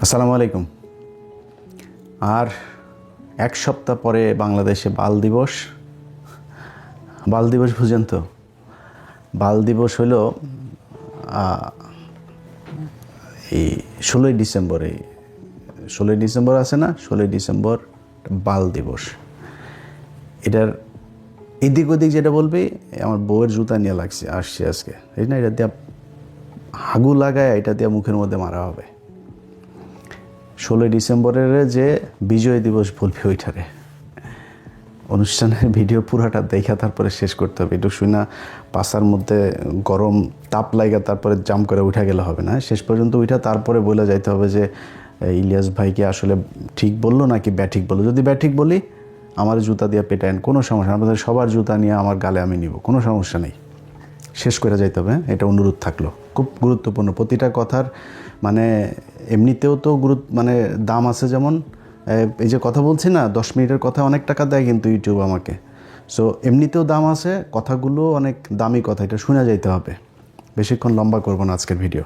আসসালামু আলাইকুম। আর এক সপ্তাহ পরে বাংলাদেশে বাল দিবস। বাল দিবস বুঝেন তো? বাল দিবস হলো এই 16ই ডিসেম্বর। এই 16ই ডিসেম্বর আছে না, 16ই ডিসেম্বর বাল দিবস। এটার এদিক ওদিক যেটা বলবে, আমার বউয়ের জুতা নিয়ে আসছে আজকে, এই না, এটা দিয়ে হাগু লাগায় এটা দিয়ে মুখের মধ্যে মারা হবে। 16ই ডিসেম্বরের যে বিজয় দিবস বলবে, ওইটারে অনুষ্ঠানের ভিডিও পুরাটা দেখা তারপরে শেষ করতে হবে। একটু শুই না পাশার মধ্যে গরম তাপ লাগা তারপরে জাম করে উঠা গেলে হবে না, শেষ পর্যন্ত উঠা তারপরে বলে যাইতে হবে যে ইলিয়াস ভাইকে আসলে ঠিক বললো নাকি ব্যাঠিক বললো। যদি ব্যাঠিক বলি, আমার জুতা দিয়ে পেটায়েন, কোনো সমস্যা, আমাদের সবার জুতা নিয়ে আমার গালে আমি নিব, কোনো সমস্যা নেই, শেষ করে যাইতে হবে। এটা অনুরোধ থাকলো, খুব গুরুত্বপূর্ণ প্রতিটা কথার। মানে এমনিতেও তো মানে দাম আছে, যেমন এই যে কথা বলছি না, 10 মিনিটের কথা অনেক টাকা দেয় কিন্তু ইউটিউব আমাকে। সো এমনিতেও দাম আছে, কথাগুলো অনেক দামি কথা, এটা শোনা যাইতে হবে। বেশিক্ষণ লম্বা করবো না আজকের ভিডিও।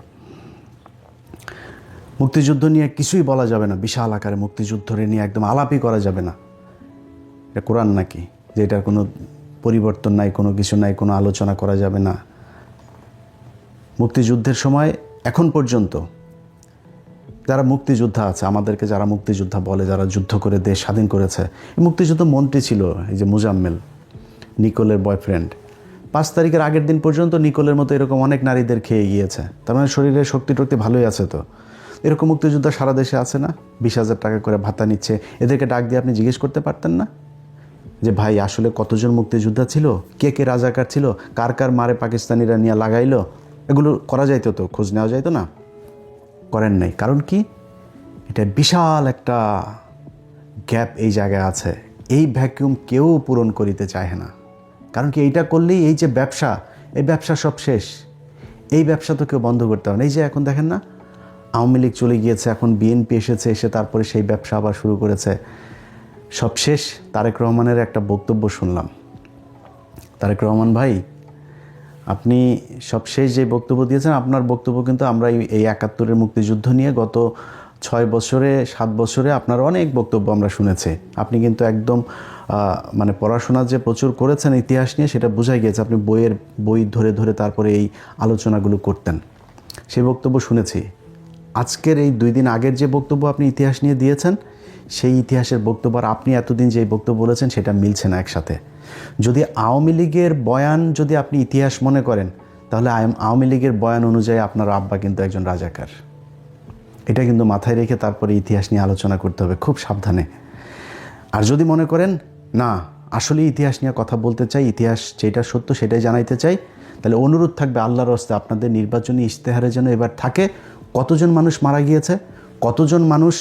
মুক্তিযুদ্ধ নিয়ে কিছুই বলা যাবে না, বিশাল আকারে মুক্তিযুদ্ধ নিয়ে একদম আলাপই করা যাবে না। এটা কোরআন নাকি যে এটার কোনো পরিবর্তন নাই, কোনো কিছু নাই, কোনো আলোচনা করা যাবে না। মুক্তিযুদ্ধের সময় এখন পর্যন্ত যারা মুক্তিযোদ্ধা আছে, আমাদেরকে যারা মুক্তিযোদ্ধা বলে, যারা যুদ্ধ করে দেশ স্বাধীন করেছে, এই মুক্তিযুদ্ধ মন্ত্রী ছিল এই যে মুজাম্মেল, নিকোলের বয়ফ্রেন্ড। 5 তারিখের আগের দিন পর্যন্ত নিকোলের মতো এরকম অনেক নারীদের খেয়ে গিয়েছে। তার মানে শরীরের শক্তি টক্তি ভালোই আছে। তো এরকম মুক্তিযোদ্ধা সারা দেশে আছে না? 20,000 টাকা করে ভাতা নিচ্ছে। এদেরকে ডাক দিয়ে আপনি জিজ্ঞেস করতে পারতেন না যে ভাই আসলে কতজন মুক্তিযোদ্ধা ছিল, কে কে রাজাকার ছিল, কার কার মারে পাকিস্তানিরা নিয়ে লাগাইলো? এগুলো করা যাইতো, তো খোঁজ নেওয়া যাইতো না? করেন নাই। কারণ কি? এটা বিশাল একটা গ্যাপ এই জায়গায় আছে। এই ভ্যাকিউম কেউ পূরণ করিতে চায় না। কারণ কি? এইটা করলেই এই যে ব্যবসা, এই ব্যবসা সব শেষ। এই ব্যবসা তো কেউ বন্ধ করতে হবে না। এই যে এখন দেখেন না, আওয়ামী লীগ চলে গিয়েছে, এখন বিএনপি এসেছে, এসে তারপরে সেই ব্যবসা আবার শুরু করেছে। সব শেষ। তারেক রহমানের একটা বক্তব্য শুনলাম। তারেক রহমান ভাই, আপনি সব শেষ যে বক্তব্য দিয়েছেন, আপনার বক্তব্য কিন্তু আমরা এই 71-এর মুক্তিযুদ্ধ নিয়ে গত 6 বছরে 7 বছরে আপনার অনেক বক্তব্য আমরা শুনেছি। আপনি কিন্তু একদম মানে পড়াশোনা যে প্রচুর করেছেন ইতিহাস নিয়ে, সেটা বোঝাই গিয়েছে। আপনি বই ধরে ধরে তারপরে এই আলোচনাগুলো করতেন, সেই বক্তব্য শুনেছি। আজকের এই 2 দিন আগের যে বক্তব্য আপনি ইতিহাস নিয়ে দিয়েছেন, সেই ইতিহাসের বক্তব্য আর আপনি এতদিন যে বক্তব্য বলেছেন, সেটা মিলছে না একসাথে। যদি আওয়ামী লীগের বয়ান যদি আপনি ইতিহাস মনে করেন, তাহলে আওয়ামী লীগের বয়ান অনুযায়ী আপনার আব্বা কিন্তু একজন রাজাকার। এটা কিন্তু মাথায় রেখে তারপরে ইতিহাস নিয়ে আলোচনা করতে হবে, খুব সাবধানে। আর যদি মনে করেন না, আসলে ইতিহাস নিয়ে কথা বলতে চাই, ইতিহাস যেটা সত্য সেটাই জানাইতে চাই, তাহলে অনুরোধ থাকবে আল্লাহর হস্তে আপনাদের নির্বাচনী ইশতেহারে যেন এবার থাকে কতজন মানুষ মারা গিয়েছে, কতজন মানুষ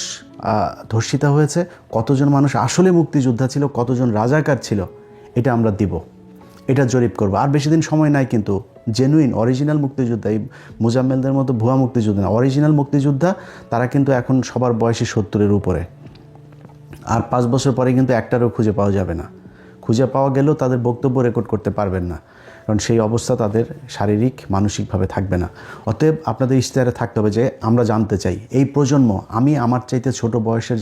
ধর্ষিতা হয়েছে, কতজন মানুষ আসলে মুক্তিযোদ্ধা ছিল, কতজন রাজাকার ছিল, এটা আমরা দিব, এটা জরিপ করব। আর বেশি দিন সময় নাই কিন্তু। জেনুইন অরিজিনাল মুক্তিযোদ্ধা, এই মুজাম্মেলদের মতো ভুয়া মুক্তিযোদ্ধা না, অরিজিনাল মুক্তিযোদ্ধা, তারা কিন্তু এখন সবার বয়সী 70-এর উপরে। আর 5 বছর পরে কিন্তু একটারও খুঁজে পাওয়া যাবে না। খুঁজে পাওয়া গেলেও তাদের বক্তব্য রেকর্ড করতে পারবেন না, কারণ সেই অবস্থা তাদের শারীরিক মানসিকভাবে থাকবে না। অতএব আপনাদের ইশতেহারে থাকতে হবে যে আমরা জানতে চাই, এই প্রজন্ম, আমি আমার চাইতে ছোট বয়সের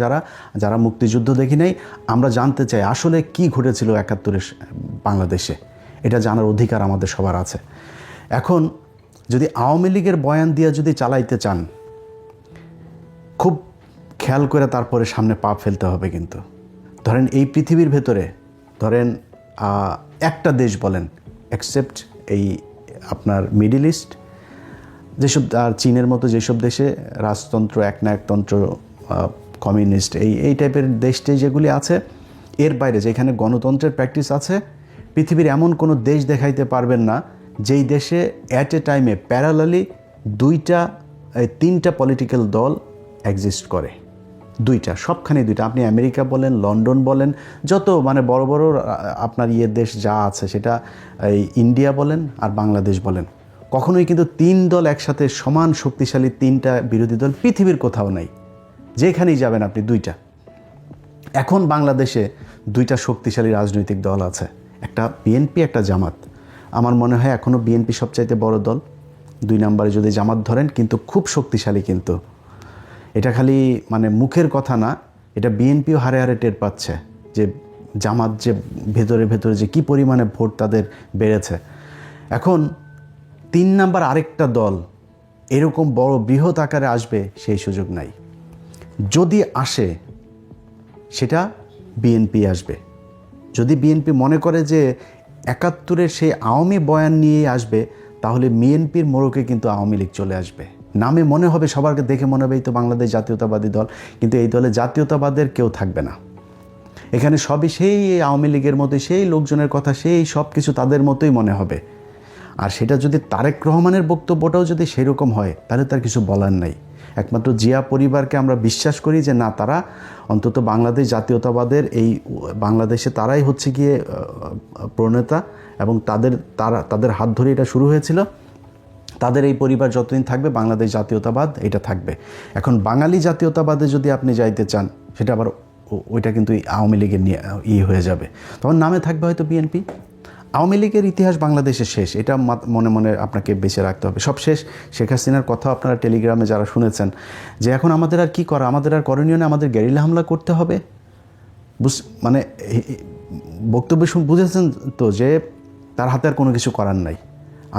যারা মুক্তিযুদ্ধ দেখি নাই, আমরা জানতে চাই আসলে কি ঘটেছিল 71-এর বাংলাদেশে। এটা জানার অধিকার আমাদের সবার আছে। এখন যদি আওয়ামী লীগের বয়ান দিয়ে যদি চালাইতে চান, খুব খেয়াল করে তারপরে সামনে পা ফেলতে হবে। কিন্তু ধরেন এই পৃথিবীর ভেতরে, ধরেন একটা দেশ বলেন, এক্সেপ্ট এই আপনার মিডল ইস্ট, যেসব আর চীনের মতো যেসব দেশে রাজতন্ত্র, একনায়কতন্ত্র, কমিউনিস্ট, এই টাইপের দেশটাই যেগুলি আছে, এর বাইরে যেখানে গণতন্ত্রের প্র্যাকটিস আছে, পৃথিবীর এমন কোনো দেশ দেখাইতে পারবেন না যেই দেশে অ্যাট এ টাইমে প্যারালালি 3টা পলিটিক্যাল দল এক্সিস্ট করে। 2টা, সবখানে 2টা। আপনি আমেরিকা বলেন, লন্ডন বলেন, যত মানে বড় বড় আপনার দেশ যা আছে, সেটা এই ইন্ডিয়া বলেন আর বাংলাদেশ বলেন, কখনোই কিন্তু 3 দল একসাথে সমান শক্তিশালী 3টা বিরোধী দল পৃথিবীর কোথাও নাই। যেখানেই যাবেন আপনি 2টা। এখন বাংলাদেশে 2টা শক্তিশালী রাজনৈতিক দল আছে, একটা বিএনপি, একটা জামাত। আমার মনে হয় এখনও বিএনপি সবচাইতে বড় দল, 2 নম্বরে যদি জামাত ধরেন, কিন্তু খুব শক্তিশালী। কিন্তু এটা খালি মানে মুখের কথা না, এটা বিএনপিও হারে হারে টের পাচ্ছে যে জামাত যে ভেতরে ভেতরে যে কী পরিমাণে ভোট তাদের বেড়েছে। এখন 3 নাম্বার আরেকটা দল এরকম বড় বৃহৎ আকারে আসবে সেই সুযোগ নাই। যদি আসে সেটা বিএনপি আসবে। যদি বিএনপি মনে করে যে 71-এর সেই আওয়ামী বয়ান নিয়েই আসবে, তাহলে বিএনপির মোড়কে কিন্তু আওয়ামী লীগ চলে আসবে। নামে মনে হবে, সবারকে দেখে মনে হবে এই তো বাংলাদেশ জাতীয়তাবাদী দল, কিন্তু এই দলে জাতীয়তাবাদের কেউ থাকবে না। এখানে সবই সেই আওয়ামী লীগের মতোই, সেই লোকজনের কথা, সেই সব কিছু তাদের মতোই মনে হবে। আর সেটা যদি তারেক রহমানের বক্তব্যটাও যদি সেরকম হয়, তাহলে তার কিছু বলার নাই। একমাত্র জিয়া পরিবারকে আমরা বিশ্বাস করি যে না, তারা অন্তত বাংলাদেশ জাতীয়তাবাদের এই বাংলাদেশে তারাই হচ্ছে গিয়ে প্রণেতা, এবং তাদের হাত ধরে এটা শুরু হয়েছিল। তাদের এই পরিবার যতদিন থাকবে বাংলাদেশ জাতীয়তাবাদ এটা থাকবে। এখন বাঙালি জাতীয়তাবাদে যদি আপনি যাইতে চান, সেটা আবার ওইটা কিন্তু আওয়ামী লীগের নিয়ে হয়ে যাবে। তখন নামে থাকবে হয়তো বিএনপি। আওয়ামী লীগের ইতিহাস বাংলাদেশে শেষ, এটা মনে মনে আপনাকে বেঁচে রাখতে হবে। সব শেষ। শেখ হাসিনার কথা আপনারা টেলিগ্রামে যারা শুনেছেন যে এখন আমাদের আর কী করা, আমাদের আর করণীয় না, আমাদের গেরিলা হামলা করতে হবে। মানে বক্তব্য বুঝেছেন তো যে তার হাতে আর কোনো কিছু করার নাই।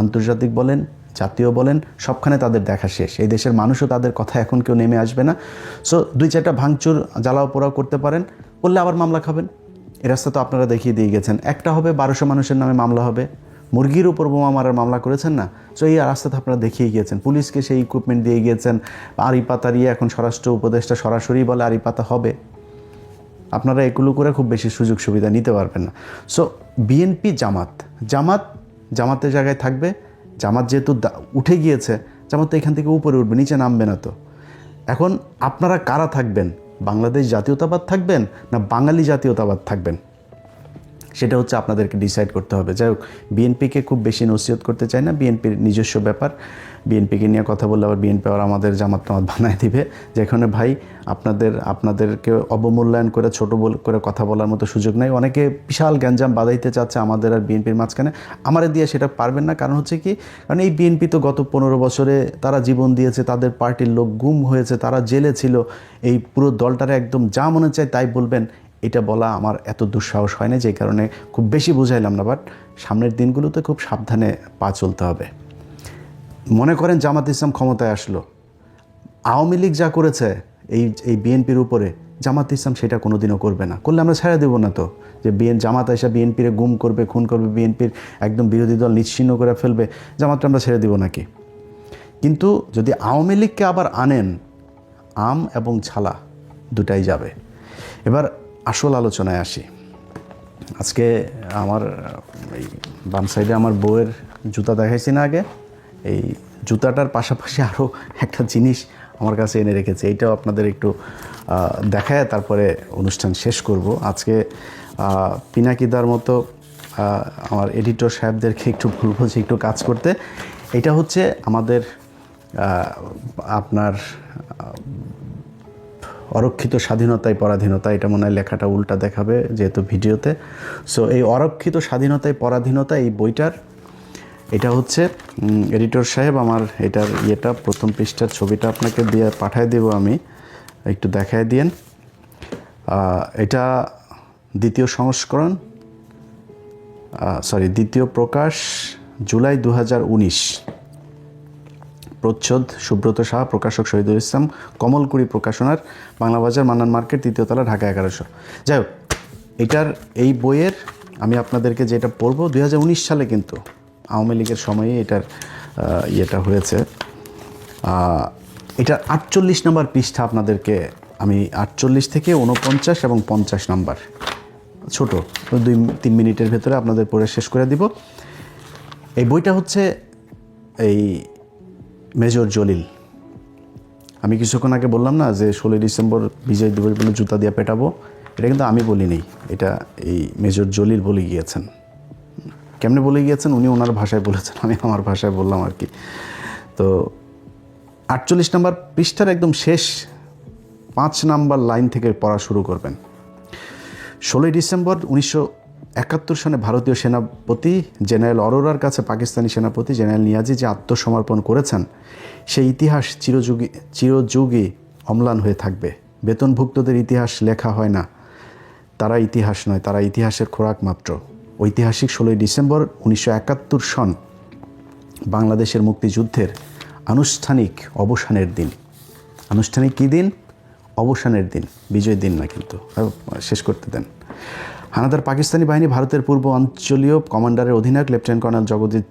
আন্তর্জাতিক বলেন, জাতীয় বলেন, সবখানে তাদের দেখা শেষ। এই দেশের মানুষও তাদের কথা এখন কেউ নেমে আসবে না। সো 2-4টা ভাঙচুর জ্বালাও পোড়াও করতে পারেন, করলে আবার মামলা খাবেন। এ রাস্তা তো আপনারা দেখিয়ে দিয়ে গেছেন। একটা হবে 1200 মানুষের নামে মামলা হবে। মুরগির উপর বোমা মারার মামলা করেছেন না, সো এই রাস্তা তো আপনারা দেখিয়ে গিয়েছেন। পুলিশকে সেই ইকুইপমেন্ট দিয়ে গিয়েছেন। আড়ি পাতারিয়ে এখন স্বরাষ্ট্র উপদেষ্টা সরাসরি বলে আড়ি পাতা হবে। আপনারা এগুলো করে খুব বেশি সুযোগ সুবিধা নিতে পারবেন না। সো বিএনপি জামাতের জায়গায় থাকবে। জামাত যেহেতু উঠে গিয়েছে, জামাত তো এখান থেকে উপরে উঠবে, নিচে নামবে না। তো এখন আপনারা কারা থাকবেন? বাংলাদেশ জাতীয়তাবাদ থাকবেন না বাঙালি জাতীয়তাবাদ থাকবেন? সেটা হচ্ছে আপনাদেরকে ডিসাইড করতে হবে। যাই হোক, বিএনপিকে খুব বেশি নসিহত করতে চাই না, বিএনপির নিজস্ব ব্যাপার। বিএনপিকে নিয়ে কথা বললে আবার বিএনপি আবার আমাদের জামাত বানায় দিবে, যেখানে ভাই আপনাদেরকে অবমূল্যায়ন করে ছোট করে কথা বলার মতো সুযোগ নাই। অনেকে বিশাল গ্যাঞ্জাম বাঁধাইতে চাচ্ছে আমাদের আর বিএনপির মাঝখানে। আমারে দিয়ে সেটা পারবেন না। কারণ হচ্ছে কি, কারণ এই বিএনপি তো গত 15 বছরে তারা জীবন দিয়েছে, তাদের পার্টির লোক গুম হয়েছে, তারা জেলে ছিল। এই পুরো দলটারে একদম যা মনে চায় তাই বলবেন, এটা বলা আমার এত দুঃসাহস হয় না, যে কারণে খুব বেশি বুঝাইলাম না। বাট সামনের দিনগুলোতে খুব সাবধানে পা চলতে হবে। মনে করেন জামাত ইসলাম ক্ষমতায় আসলো, আওয়ামী লীগ যা করেছে এই বিএনপির উপরে, জামাত ইসলাম সেটা কোনো দিনও করবে না। করলে আমরা ছেড়ে দেবো না তো, যে জামাত এসে বিএনপিরে গুম করবে, খুন করবে, বিএনপির একদম বিরোধী দল নিশ্চিহ্ন করে ফেলবে, জামাতটা আমরা ছেড়ে দেবো নাকি? কিন্তু যদি আওয়ামী লীগকে আবার আনেন, আম এবং ছালা দুটাই যাবে। এবার আসল আলোচনায় আসি। আজকে আমার এই বাম সাইডে আমার বউয়ের জুতা দেখাইছি না আগে, এই জুতাটার পাশাপাশি আরও একটা জিনিস আমার কাছে এনে রেখেছে, এইটাও আপনাদের একটু দেখায় তারপরে অনুষ্ঠান শেষ করব। আজকে পিনাকিদার মতো আমার এডিটর সাহেবদেরকে একটু বলবো যে একটু কাজ করতে। এটা হচ্ছে আমাদের আপনার অরক্ষিত স্বাধীনতায় পরাধীনতা, এটা মনে হয় লেখাটা উল্টা দেখাবে যেহেতু ভিডিওতে। সো এই অরক্ষিত স্বাধীনতায় পরাধীনতা, এই বইটার এটা হচ্ছে এডিটর সাহেব আমার এটার প্রথম পৃষ্ঠার ছবিটা আপনাকে দিয়ে পাঠায় দেব, আমি একটু দেখায় দিয়েন। এটা দ্বিতীয় সংস্করণ, দ্বিতীয় প্রকাশ জুলাই 2019, প্রচ্ছদ সুব্রত সাহা, প্রকাশক শহীদুল ইসলাম, কমলকুড়ি প্রকাশনার, বাংলা বাজার, মান্নান মার্কেট, 3য় তলা, ঢাকা 1100। যাই হোক, এই বইয়ের আমি আপনাদেরকে যেটা পড়ব, 2019 সালে কিন্তু আওয়ামী লীগের সময়ে এটার হয়েছে। এটার 48 নম্বর পৃষ্ঠা আপনাদেরকে আমি 48 থেকে 49 এবং 50 নম্বর, ছোট 2-3 মিনিটের ভেতরে আপনাদের পড়ে শেষ করে দিব। এই বইটা হচ্ছে এই মেজর জলিল। আমি কিছুক্ষণ আগে বললাম না যে 16 ডিসেম্বর বিজয় দিবস বলে জুতা দিয়ে পেটাবো, এটা কিন্তু আমি বলিনি, এটা এই মেজর জলিল বলে গিয়েছেন। কেমনে বলে গিয়েছেন? উনি ওনার ভাষায় বলেছেন, আমি আমার ভাষায় বললাম আর কি। তো 48 নম্বর পৃষ্ঠার একদম শেষ 5 নম্বর লাইন থেকে পড়া শুরু করবেন। 16 ডিসেম্বর 1971 সনে ভারতীয় সেনাপতি জেনারেল অরোরার কাছে পাকিস্তানি সেনাপতি জেনারেল নিয়াজি যে আত্মসমর্পণ করেছেন, সেই ইতিহাস চিরযুগী অম্লান হয়ে থাকবে। বেতনভুক্তদের ইতিহাস লেখা হয় না, তারা ইতিহাস নয়, তারা ইতিহাসের খোরাক মাত্র। ঐতিহাসিক 16ই ডিসেম্বর 1971 সন বাংলাদেশের মুক্তিযুদ্ধের আনুষ্ঠানিক অবসানের দিন। আনুষ্ঠানিক কী দিন? অবসানের দিন, বিজয় দিন না। কিন্তু শেষ করতে দেন। হানাদার পাকিস্তানি বাহিনী ভারতের পূর্ব অঞ্চলীয় কমান্ডারের অধিনায়ক লেফটেন্যান্ট কর্নেল জগজিৎ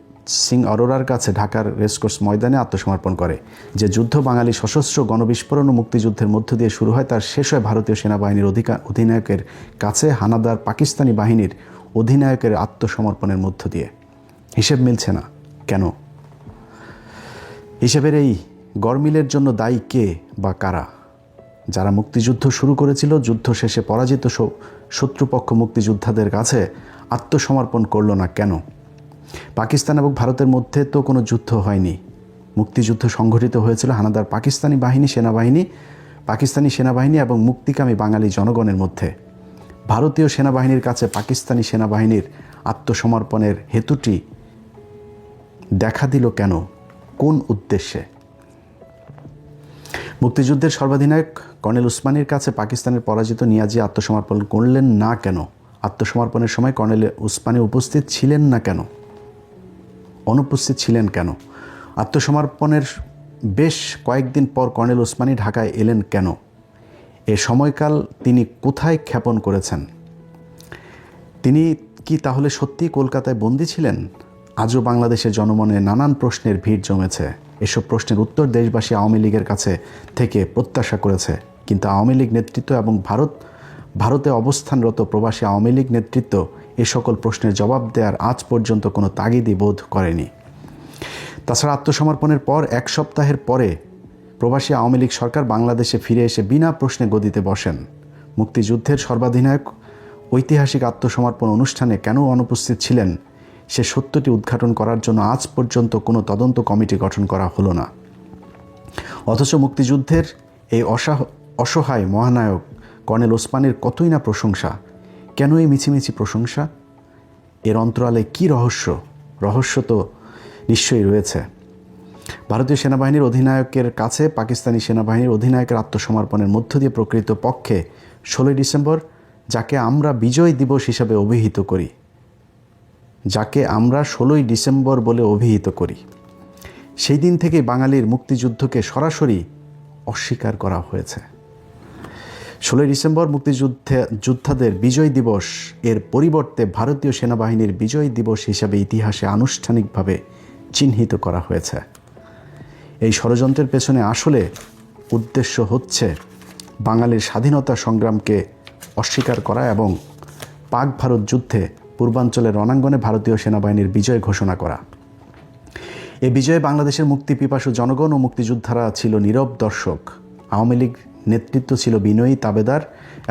সিং অরোরার কাছে ঢাকার রেসকোর্স ময়দানে আত্মসমর্পণ করে। যে যুদ্ধ বাঙালি সশস্ত্র গণবিস্ফোরণ ও মুক্তিযুদ্ধের মধ্য দিয়ে শুরু হয়, তার শেষ হয় ভারতীয় সেনাবাহিনীর অধিনায়কের কাছে হানাদার পাকিস্তানি বাহিনীর অধিনায়কের আত্মসমর্পণের মধ্য দিয়ে। হিসেব মিলছে না কেন? হিসেবের এই গরমিলের জন্য দায়ী কে বা কারা? যারা মুক্তিযুদ্ধ শুরু করেছিল, যুদ্ধ শেষে পরাজিত শত্রুপক্ষ মুক্তিযোদ্ধাদের কাছে আত্মসমর্পণ করল না কেন? পাকিস্তান এবং ভারতের মধ্যে তো কোনো যুদ্ধ হয়নি। মুক্তিযুদ্ধ সংঘটিত হয়েছিল হানাদার পাকিস্তানি সেনাবাহিনী এবং মুক্তিকামী বাঙালি জনগণের মধ্যে। ভারতীয় সেনাবাহিনীর কাছে পাকিস্তানি সেনাবাহিনীর আত্মসমর্পণের হেতুটি দেখা দিল কেন? কোন উদ্দেশ্যে? মুক্তিযুদ্ধের সর্বাধিনায়ক কর্নেল উসমানীর কাছে পাকিস্তানের পরাজিত নিয়াজি আত্মসমর্পণ করলেন না কেন? আত্মসমর্পণের সময় কর্নেল উসমানী উপস্থিত ছিলেন না কেন? অনুপস্থিত ছিলেন কেন? আত্মসমর্পণের বেশ কয়েকদিন পর কর্নেল উসমানী ঢাকায় এলেন কেন? এ সময়কাল তিনি কোথায় ক্ষেপণ করেছেন? তিনি কি তাহলে সত্যিই কলকাতায় বন্দী ছিলেন? আজও বাংলাদেশের জনমনে নানান প্রশ্নের ভিড় জমেছে। এসব প্রশ্নের উত্তর দেশবাসী আওয়ামী লীগের কাছে থেকে প্রত্যাশা করেছে, কিন্তু আওয়ামী লীগ নেতৃত্ব এবং ভারতে অবস্থানরত প্রবাসী আওয়ামী লীগ নেতৃত্ব এ সকল প্রশ্নের জবাব দেওয়ার আজ পর্যন্ত কোনো তাগিদই বোধ করেনি। তাছাড়া আত্মসমর্পণের পর এক সপ্তাহের পরে প্রবাসী আওয়ামী লীগ সরকার বাংলাদেশে ফিরে এসে বিনা প্রশ্নে গদিতে বসেন। মুক্তিযুদ্ধের সর্বাধিনায়ক ঐতিহাসিক আত্মসমর্পণ অনুষ্ঠানে কেন অনুপস্থিত ছিলেন, সে সত্যটি উদ্ঘাটন করার জন্য আজ পর্যন্ত কোনো তদন্ত কমিটি গঠন করা হলো না। অথচ মুক্তিযুদ্ধের এই অসহায় মহানায়ক কর্নেল ওসমানীর কতই না প্রশংসা। কেন এই মিছিমিছি প্রশংসা? এর অন্তরালে কী রহস্য? রহস্য তো নিশ্চয়ই রয়েছে। ভারতীয় সেনাবাহিনীর অধিনায়কের কাছে পাকিস্তানি সেনাবাহিনীর অধিনায়কের আত্মসমর্পণের মধ্য দিয়ে প্রকৃত পক্ষে 16ই ডিসেম্বর, যাকে আমরা বিজয় দিবস হিসাবে অভিহিত করি, যাকে আমরা 16ই ডিসেম্বর বলে অভিহিত করি, সেই দিন থেকেই বাঙালির মুক্তিযুদ্ধকে সরাসরি অস্বীকার করা হয়েছে। 16ই ডিসেম্বর যোদ্ধাদের বিজয় দিবস এর পরিবর্তে ভারতীয় সেনাবাহিনীর বিজয় দিবস হিসাবে ইতিহাসে আনুষ্ঠানিকভাবে চিহ্নিত করা হয়েছে। এই ষড়যন্ত্রের পেছনে আসলে উদ্দেশ্য হচ্ছে বাঙালির স্বাধীনতা সংগ্রামকে অস্বীকার করা এবং পাক ভারত যুদ্ধে পূর্বাঞ্চলের রণাঙ্গনে ভারতীয় সেনাবাহিনীর বিজয় ঘোষণা করা। এ বিজয়ে বাংলাদেশের মুক্তি পিপাসু জনগণ ও মুক্তিযোদ্ধারা ছিল নীরব দর্শক। আওয়ামী লীগ নেতৃত্ব ছিল বিনয়ী তাবেদার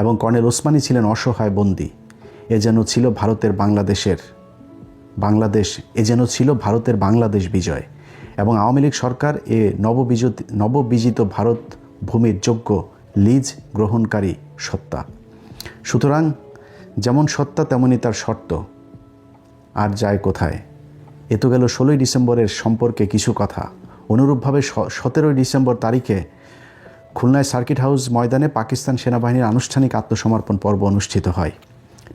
এবং কর্নেল ওসমানী ছিলেন অসহায় বন্দী। এ যেন ছিল ভারতের বাংলাদেশ বিজয় এবং আওয়ামী লীগ সরকার এ নববিজিত ভারত ভূমির যোগ্য লিজ গ্রহণকারী সত্তা। সুতরাং যেমন সত্তা তেমনই তার শর্ত। আর যায় কোথায়? এ তো গেল 16ই ডিসেম্বরের সম্পর্কে কিছু কথা। অনুরূপভাবে 17ই ডিসেম্বর তারিখে খুলনায় সার্কিট হাউস ময়দানে পাকিস্তান সেনাবাহিনীর আনুষ্ঠানিক আত্মসমর্পণ পর্ব অনুষ্ঠিত হয়।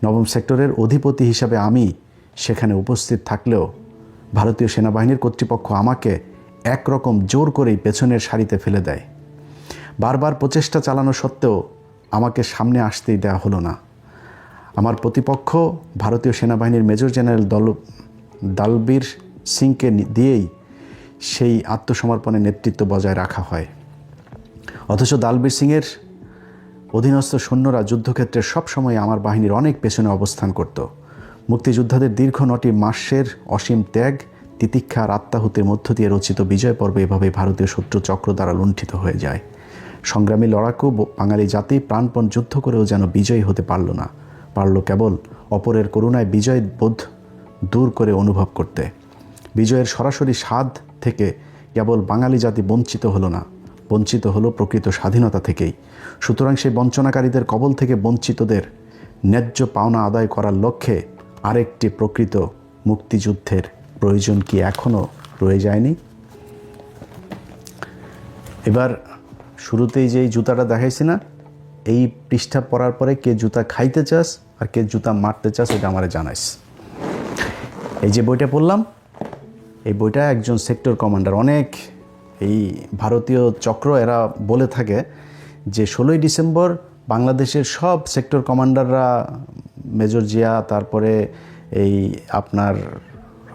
9ম সেক্টরের অধিপতি হিসাবে আমি সেখানে উপস্থিত থাকলেও ভারতীয় সেনাবাহিনীর কর্তৃপক্ষ আমাকে একরকম জোর করেই পেছনের সারিতে ফেলে দেয়। বারবার প্রচেষ্টা চালানো সত্ত্বেও আমাকে সামনে আসতেই দেওয়া হলো না। আমার প্রতিপক্ষ ভারতীয় সেনাবাহিনীর মেজর জেনারেল দালবীর সিংকে দিয়েই সেই আত্মসমর্পণের নেতৃত্ব বজায় রাখা হয়। অথচ দালবীর সিংয়ের অধীনস্থ সৈন্যরা যুদ্ধক্ষেত্রে সবসময় আমার বাহিনীর অনেক পেছনে অবস্থান করত। মুক্তিযোদ্ধাদের দীর্ঘ 9টি মাসের অসীম ত্যাগ, তিতিক্ষা আর আত্মাহুতির মধ্য দিয়ে রচিত বিজয় পর্ব এভাবে ভারতীয় শত্রু চক্র দ্বারা লুণ্ঠিত হয়ে যায়। সংগ্রামী লড়াকু বাঙালি জাতি প্রাণপণ যুদ্ধ করেও যেন বিজয়ী হতে পারল না, পারল কেবল অপরের করুণায় বিজয় বোধ দূর করে অনুভব করতে। বিজয়ের সরাসরি স্বাদ থেকে কেবল বাঙালি জাতি বঞ্চিত হলো না, বঞ্চিত হলো প্রকৃত স্বাধীনতা থেকেই। সুতরাং সেই বঞ্চনাকারীদের কবল থেকে বঞ্চিতদের ন্যায্য পাওনা আদায় করার লক্ষ্যে আরেকটি প্রকৃত মুক্তিযুদ্ধের প্রয়োজন কি এখনও রয়ে যায়নি? এবার শুরুতেই যেই জুতাটা দেখাইছি না, এই পৃষ্ঠা পড়ার পরে কে জুতা খাইতে চাস আর কে জুতা মারতে চাস এটা আমারে জানাইস। এই যে বইটা পড়লাম, এই বইটা একজন সেক্টর কমান্ডার, অনেক এই ভারতীয় চক্র এরা বলে থাকে যে 16ই ডিসেম্বর বাংলাদেশের সব সেক্টর কমান্ডাররা, মেজর জিয়া, তারপরে এই আপনার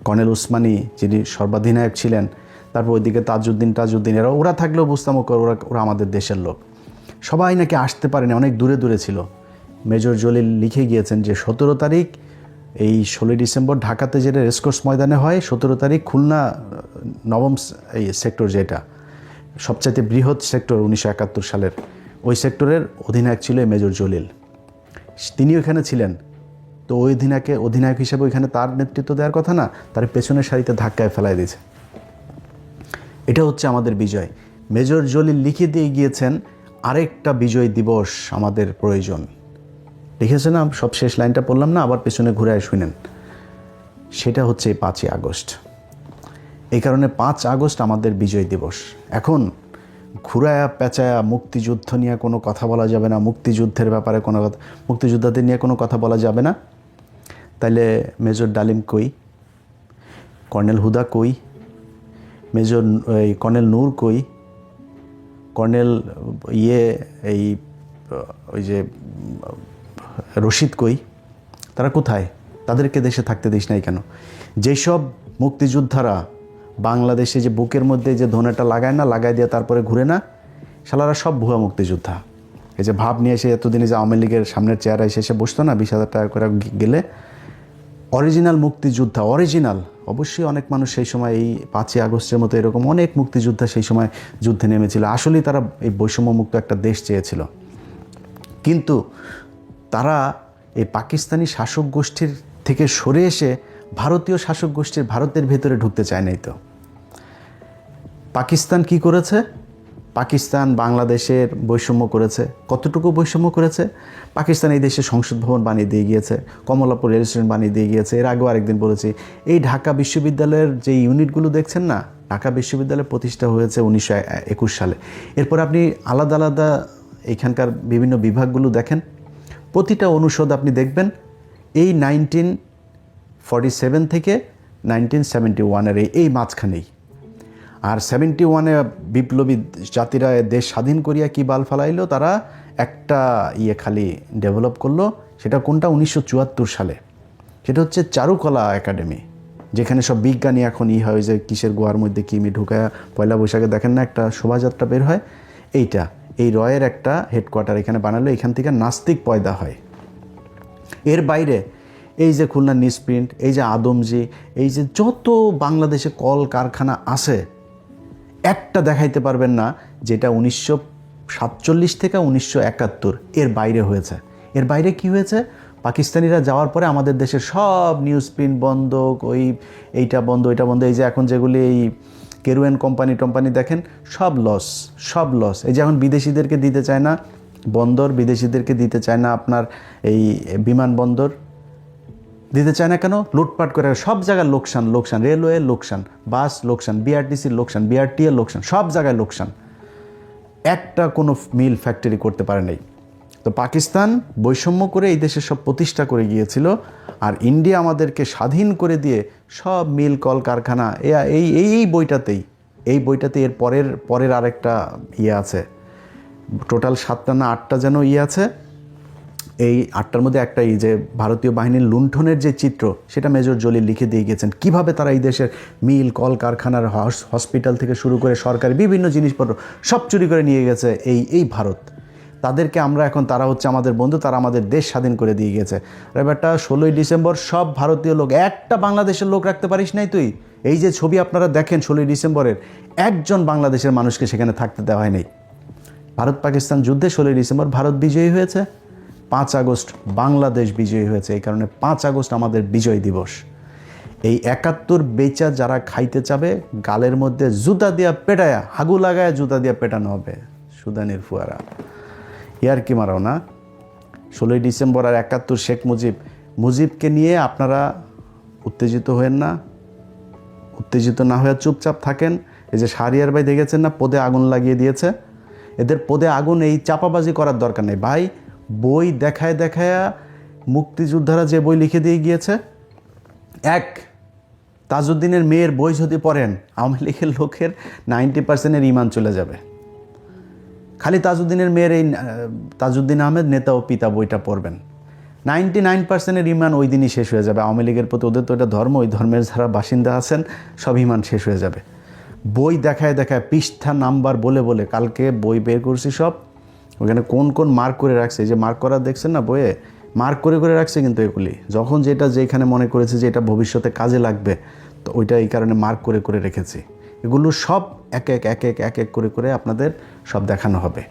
কর্নেল উসমানী যিনি সর্বাধিনায়ক ছিলেন, তারপর ওইদিকে তাজউদ্দিন, ওরা থাকলেও বুঝতাম ওরা আমাদের দেশের লোক, সবাই নাকি আসতে পারেনি, অনেক দূরে দূরে ছিল। মেজর জলিল লিখে গিয়েছেন যে 17 তারিখ এই 16ই ডিসেম্বর ঢাকাতে যেটা রেসকোর্স ময়দানে হয়, 17 তারিখ খুলনা নবম এই সেক্টর, যেটা সবচাইতে বৃহৎ সেক্টর 1971 সালের, ওই সেক্টরের অধিনায়ক ছিল মেজর জলিল, তিনি ওইখানে ছিলেন। তো ওই অধিনায়ক হিসেবে ওইখানে তার নেতৃত্ব দেওয়ার কথা না, তার পেছনের সারিতে ধাক্কায় ফেলাই দিয়েছে। এটা হচ্ছে আমাদের বিজয়। মেজর জলিল লিখে দিয়ে গিয়েছেন আরেকটা বিজয় দিবস আমাদের প্রয়োজন, লিখেছে না, সব শেষ লাইনটা পড়লাম না, আবার পেছনে ঘুরে শুনেন। সেটা হচ্ছে 5ই আগস্ট। এই কারণে 5 আগস্ট আমাদের বিজয় দিবস। এখন ঘুরায়া পেঁচায়া মুক্তিযুদ্ধ নিয়ে কোনো কথা বলা যাবে না, মুক্তিযুদ্ধের ব্যাপারে কোনো কথা, মুক্তিযোদ্ধাদের নিয়ে কোনো কথা বলা যাবে না। তাইলে মেজর ডালিম কই, কর্নেল হুদা কই, কর্নেল নূর কই, কর্নেল ওই যে রশিদ কই, তারা কোথায়? তাদেরকে দেশে থাকতে দিস নাই কেন? যেসব মুক্তিযোদ্ধারা বাংলাদেশে যে বুকের মধ্যে যে ধনেটা লাগায় দিয়ে তারপরে ঘুরে না, শালারা সব ভুয়া মুক্তিযোদ্ধা। এই যে ভাব নিয়ে এসে এতদিনে যে আওয়ামী লীগের সামনের চেয়ারে এসে বসতো না 20,000 টাকা করে গেলে, অরিজিনাল মুক্তিযোদ্ধা, অরিজিনাল। অবশ্যই অনেক মানুষ সেই সময় এই 5ই আগস্টের মতো এরকম অনেক মুক্তিযোদ্ধা সেই সময় যুদ্ধে নেমেছিল, আসলেই তারা এই বৈষম্যমুক্ত একটা দেশ চেয়েছিল। কিন্তু তারা এই পাকিস্তানি শাসক গোষ্ঠীর থেকে সরে এসে ভারতীয় শাসক গোষ্ঠীর ভারতের ভেতরে ঢুকতে চায় নাই। তো পাকিস্তান কি করেছে? পাকিস্তান বাংলাদেশের বৈষম্য করেছে। কতটুকু বৈষম্য করেছে? পাকিস্তান এই দেশে সংসদ ভবন বানিয়ে দিয়ে গিয়েছে, কমলাপুর রেল স্টেশন বানিয়ে দিয়ে গিয়েছে। এর আগেও আরেকদিন বলেছি, এই ঢাকা বিশ্ববিদ্যালয়ের যে ইউনিটগুলো দেখছেন না, ঢাকা বিশ্ববিদ্যালয় প্রতিষ্ঠা হয়েছে 1921 সালে। এরপর আপনি আলাদা আলাদা এখানকার বিভিন্ন বিভাগগুলো দেখেন, প্রতিটা অনুষদ আপনি দেখবেন এই 1947 থেকে 1971-এর এই মাঝখানেই। আর 71-এ বিপ্লবী জাতিরা দেশ স্বাধীন করিয়া কি বাল ফালাইলো, তারা একটা খালি ডেভেলপ করলো। সেটা কোনটা? 1974 সালে। সেটা হচ্ছে চারুকলা একাডেমি, যেখানে সব বিজ্ঞানী এখন হয় যে কিসের গোয়ার মধ্যে কিমি ঢুকায় পয়লা বৈশাখে দেখেন না একটা শোভাযাত্রা বের হয়, এই রয়ের একটা হেডকোয়ার্টার এখানে বানালো, এখান থেকে নাস্তিক পয়দা হয়। এর বাইরে এই যে খুলনা নিউজপ্রিন্ট, এই যে আদমজি, এই যে যত বাংলাদেশে কল কারখানা আছে, একটা দেখাইতে পারবেন না যেটা 1947 থেকে 1971 এর বাইরে হয়েছে। এর বাইরে কি হয়েছে? পাকিস্তানিরা যাওয়ার পরে আমাদের দেশের সব নিউজ প্রিন্ট বন্ধ, এইটা বন্ধ, ওইটা বন্ধ। এই যে এখন যেগুলি এই কেরুয়েন কোম্পানি দেখেন, সব লস। এই যে এখন বিদেশিদেরকে দিতে চায় না বন্দর, বিদেশিদেরকে দিতে চায় না আপনার এই বিমানবন্দর, দিতে চায় না কেন? লুটপাট করে সব জায়গায় লোকসান, রেলওয়ে লোকসান, বাস লোকসান, বিআরটিসির লোকসান, বিআরটিএর লোকসান, সব জায়গায় লোকসান। একটা কোনো মিল ফ্যাক্টরি করতে পারে নাই। তো পাকিস্তান বৈষম্য করে এই দেশে সব প্রতিষ্ঠা করে গিয়েছিল, আর ইন্ডিয়া আমাদেরকে স্বাধীন করে দিয়ে সব মিল কল কারখানা এই বইটাতে এর পরের আরেকটা আছে, টোটাল 7টা না 8টা যেন আছে। এই 8টার মধ্যে একটা যে ভারতীয় বাহিনীর লুণ্ঠনের যে চিত্র, সেটা মেজর জলিল লিখে দিয়ে গিয়েছেন, কিভাবে তারা এই দেশের মিল কল কারখানার হসপিটাল থেকে শুরু করে সরকারি বিভিন্ন জিনিসপত্র সব চুরি করে নিয়ে গেছে এই ভারত। তাদেরকে আমরা এখন, তারা হচ্ছে আমাদের বন্ধু, তারা আমাদের দেশ স্বাধীন করে দিয়ে গেছে। এবারটা 16ই ডিসেম্বর সব ভারতীয় লোক, একটা বাংলাদেশের লোক রাখতে পারিস নাই তুই? এই যে ছবি আপনারা দেখেন 16ই ডিসেম্বরের, একজন বাংলাদেশের মানুষকে সেখানে থাকতে দেওয়া হয়নি। ভারত পাকিস্তান যুদ্ধে 16ই ডিসেম্বর ভারত বিজয়ী হয়েছে, 5 আগস্ট বাংলাদেশ বিজয়ী হয়েছে। এই কারণে 5 আগস্ট আমাদের বিজয় দিবস। এই 71 বেচা যারা খাইতে চাবে, গালের মধ্যে জুতা দিয়া পেটায়া, হাগু লাগায় জুতা দিয়া পেটানো হবে। সুদানির ফুয়ারা, ইয়ার কি মারাও না? 16ই ডিসেম্বর আর 71 শেখ মুজিবকে নিয়ে আপনারা উত্তেজিত হয়েন না, উত্তেজিত না হয়ে চুপচাপ থাকেন। এই যে শাহরিয়ার ভাই দেখেছেন না, পদে আগুন লাগিয়ে দিয়েছে, এদের পদে আগুন, এই চাপাবাজি করার দরকার নেই ভাই। বই দেখায় দেখায় মুক্তিযোদ্ধারা যে বই লিখে দিয়ে গিয়েছে, এক তাজউদ্দিনের মেয়ের বই যদি পড়েন, আওয়ামী লীগের লোকের 90% ইমান চলে যাবে। খালি তাজউদ্দিনের মেয়ের এই তাজউদ্দিন আহমেদ নেতা ও পিতা বইটা পড়বেন, 99% ইমান ওই দিনই শেষ হয়ে যাবে। আওয়ামী লীগের প্রতি ওদের তো এটা ধর্ম, ওই ধর্মের যারা বাসিন্দা আছেন সব ইমান শেষ হয়ে যাবে। বই দেখায় দেখায় পৃষ্ঠা নাম্বার বলে বলে, কালকে বই বের করছি সব, ওখানে কোন কোন মার্ক করে রাখছে, যে মার্ক করা দেখছেন না বইয়ে, মার্ক করে করে রাখছে। কিন্তু এগুলি যখন যেটা যেখানে মনে করেছে যে এটা ভবিষ্যতে কাজে লাগবে, তো ওইটা এই কারণে মার্ক করে করে রেখেছি। এগুলো সব এক এক করে করে আপনাদের সব দেখানো হবে।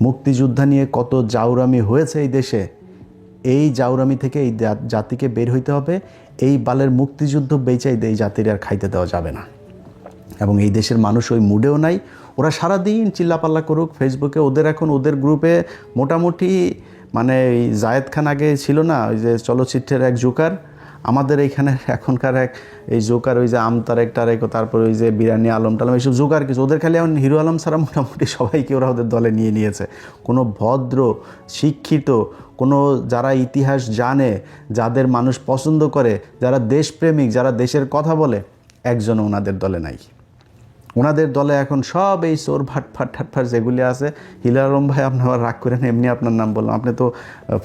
মুক্তিযোদ্ধা নিয়ে কত জাউরামি হয়েছে এই দেশে, এই জাউরামি থেকে এই জাতিকে বের হইতে হবে। এই বালের মুক্তিযুদ্ধ বেচাই এই জাতির আর খাইতে দেওয়া যাবে না। এবং এই দেশের মানুষ ওই মুডেও নাই। ওরা সারাদিন চিল্লাপাল্লা করুক ফেসবুকে, ওদের এখন ওদের গ্রুপে মোটামুটি মানে এই জায়েদ খান আগে ছিল না, ওই যে চলচ্চিত্রের এক জোকার, আমাদের এইখানে এখনকার এক এই জোকার, ওই যে আমতারেক টারেক, তারপরে ওই যে বিরানি আলম টালম, এইসব জোকার কিছু, ওদের খালি এখন হিরো আলম ছাড়া মোটামুটি সবাইকে ওরা ওদের দলে নিয়ে নিয়েছে। কোনো ভদ্র শিক্ষিত, কোনো যারা ইতিহাস জানে, যাদের মানুষ পছন্দ করে, যারা দেশপ্রেমিক, যারা দেশের কথা বলে, একজনও ওনাদের দলে নাই। ওনাদের দলে এখন সব এই চোর ভাটফাট ঠাটফাট যেগুলি আছে। হিলাল আলম ভাই, আপনি আবার রাগ করেন, এমনি আপনার নাম বললাম, আপনি তো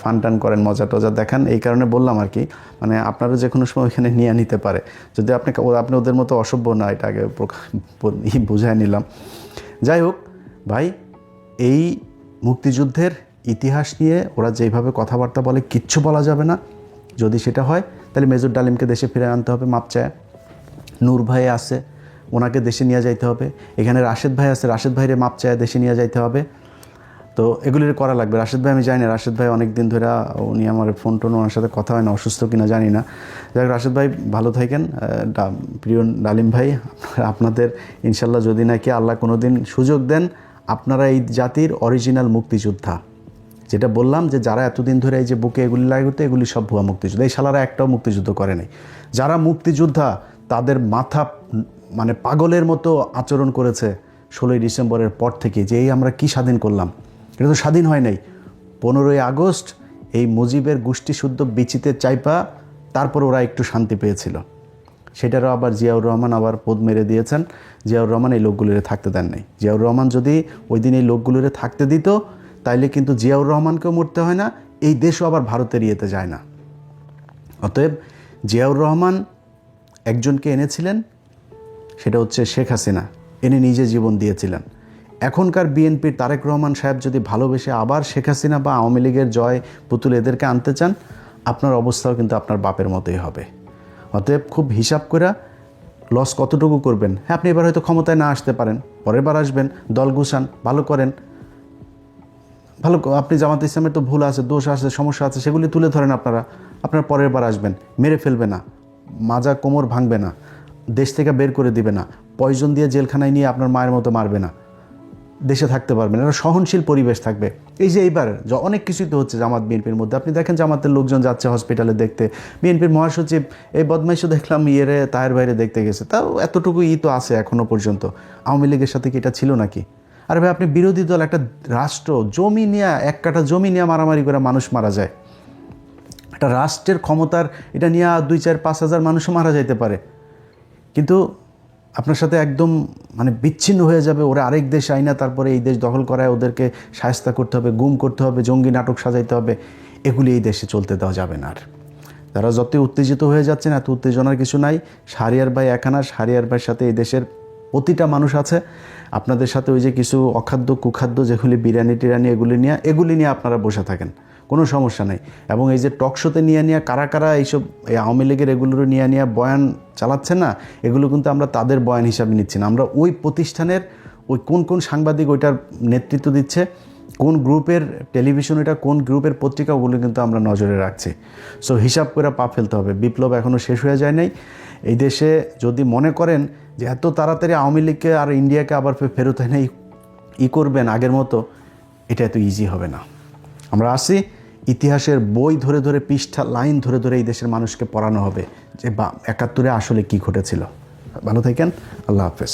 ফান টান করেন, মজা টজা দেখান, এই কারণে বললাম আর কি। মানে আপনারও যে কোনো সময় ওইখানে নিয়ে নিতে পারে, যদি আপনি ওদের মতো অসভ্য না, এটা আগে বুঝায় নিলাম। যাই হোক ভাই, এই মুক্তিযুদ্ধের ইতিহাস নিয়ে ওরা যেইভাবে কথাবার্তা বলে, কিচ্ছু বলা যাবে না। যদি সেটা হয় তাহলে মেজর ডালিমকে দেশে ফিরে আনতে হবে মাপ চায়। নূর ভাই আছে, ওনাকে দেশে নিয়ে যাইতে হবে। এখানে রাশেদ ভাই আছে, রাশেদ ভাইরে মাপ চায় দেশে নিয়ে যাইতে হবে। তো এগুলির করা লাগবে। রাশেদ ভাই আমি জানি না, রাশেদ ভাই অনেক দিন ধরে উনি আমার ফোন টোন, ওনার সাথে কথা হয় না, অসুস্থ কিনা জানি না। যাই হোক, রাশেদ ভাই ভালো থাকেন। প্রিয় ডালিম ভাই, আপনাদের ইনশাল্লাহ যদি নাকি আল্লাহ কোনো দিন সুযোগ দেন, আপনারা এই জাতির অরিজিনাল মুক্তিযোদ্ধা, যেটা বললাম যে যারা এতদিন ধরে এই যে বুকে এগুলি লাগাতে, এগুলি সব ভুয়া মুক্তিযুদ্ধ। এই শালারা একটাও মুক্তিযুদ্ধ করে নাই। যারা মুক্তিযোদ্ধা তাদের মাথা মানে পাগলের মতো আচরণ করেছে 16ই ডিসেম্বরের পর থেকে, যে এই আমরা কি স্বাধীন করলাম, এটা তো স্বাধীন হয় নাই। 15ই আগস্ট এই মুজিবের গোষ্ঠী শুদ্ধ বিচিতে চাইপা তারপর ওরা একটু শান্তি পেয়েছিল। সেটারও আবার জিয়াউর রহমান আবার পদ মেরে দিয়েছেন। জিয়াউর রহমান এই লোকগুলোরে থাকতে দেন নাই। জিয়াউর রহমান যদি ওই দিন এই লোকগুলোরে থাকতে দিত, তাইলে কিন্তু জিয়াউর রহমানকেও মরতে হয় না, এই দেশও আবার ভারতের ইয়েতে যায় না। অতএব জিয়াউর রহমান একজনকে এনেছিলেন, সেটা হচ্ছে শেখ হাসিনা, এনে নিজে জীবন দিয়েছিলেন। এখনকার বিএনপির তারেক রহমান সাহেব যদি ভালোবেসে আবার শেখ হাসিনা বা আওয়ামী লীগের জয় পুতুল এদেরকে আনতে চান, আপনার অবস্থাও কিন্তু আপনার বাপের মতোই হবে। অতএব খুব হিসাব করে লস কতটুকু করবেন। হ্যাঁ, আপনি এবার হয়তো ক্ষমতায় না আসতে পারেন, পরের বার আসবেন, দল গুছান, ভালো করেন, ভালো। আপনি জামাত ইসলামের তো ভুল আছে, দোষ আছে, সমস্যা আছে, সেগুলি তুলে ধরেন আপনার পরের বার আসবেন। মেরে ফেলবে না, মাজা কোমর ভাঙবে না, দেশ থেকে বের করে দিবে না, পয়জন দিয়ে জেলখানায় নিয়ে আপনার মায়ের মতো মারবে না, দেশে থাকতে পারবেন, একটা সহনশীল পরিবেশ থাকবে। এই যে এইবার অনেক কিছুই তো হচ্ছে জামাত বিএনপির মধ্যে, আপনি দেখেন জামাতের লোকজন যাচ্ছে হসপিটালে দেখতে, বিএনপির মহাসচিব এই বদমাইশও দেখলাম তায়ের বাইরে দেখতে গেছে। তাও এতটুকু তো আছে এখনও পর্যন্ত। আওয়ামী লীগের সাথে কি এটা ছিল নাকি? আরে ভাই, আপনি বিরোধী দল, একটা রাষ্ট্র, জমি নিয়ে, এক কাঠা জমি নিয়ে মারামারি করে মানুষ মারা যায়। একটা রাষ্ট্রের ক্ষমতার এটা নিয়ে 2-4-5 হাজার মানুষও মারা যাইতে পারে, কিন্তু আপনার সাথে একদম মানে বিচ্ছিন্ন হয়ে যাবে। ওরা আরেক দেশ আইনা তারপরে এই দেশ দখল করায় ওদেরকে শায়েস্তা করতে হবে, গুম করতে হবে, জঙ্গি নাটক সাজাইতে হবে। এগুলি এই দেশে চলতে দেওয়া যাবে না। আর যারা যতই উত্তেজিত হয়ে যাচ্ছেন, এত উত্তেজনার কিছু নাই। শাহরিয়ার ভাই একানা, শাহরিয়ার ভাইয়ের সাথে এই দেশের প্রতিটা মানুষ আছে। আপনাদের সাথে ওই যে কিছু অখাদ্য কুখাদ্য যেগুলি বিরিয়ানি টিরানি এগুলি নিয়ে আপনারা বসে থাকেন, কোনো সমস্যা নেই। এবং এই যে টকশোতে নিয়ে কারা কারা এইসব এই আওয়ামী লীগের এগুলোর নিয়ে বয়ান চালাচ্ছে না, এগুলো কিন্তু আমরা তাদের বয়ান হিসাবে নিচ্ছি না। আমরা ওই প্রতিষ্ঠানের ওই কোন সাংবাদিক ওইটার নেতৃত্ব দিচ্ছে, কোন গ্রুপের টেলিভিশন, এটা কোন গ্রুপের পত্রিকা, ওগুলো কিন্তু আমরা নজরে রাখছি। সো হিসাব করে পা ফেলতে হবে। বিপ্লব এখনও শেষ হয়ে যায় নাই। এই দেশে যদি মনে করেন যে এত তাড়াতাড়ি আওয়ামী লীগকে আর ইন্ডিয়াকে আবার ফেরত এনে করবেন আগের মতো, এটা এত ইজি হবে না। আমরা আসি, ইতিহাসের বই ধরে ধরে, পৃষ্ঠা লাইন ধরে ধরে এই দেশের মানুষকে পড়ানো হবে যে 71-এ আসলে কি ঘটেছিল। ভালো থাকেন, আল্লাহ হাফেজ।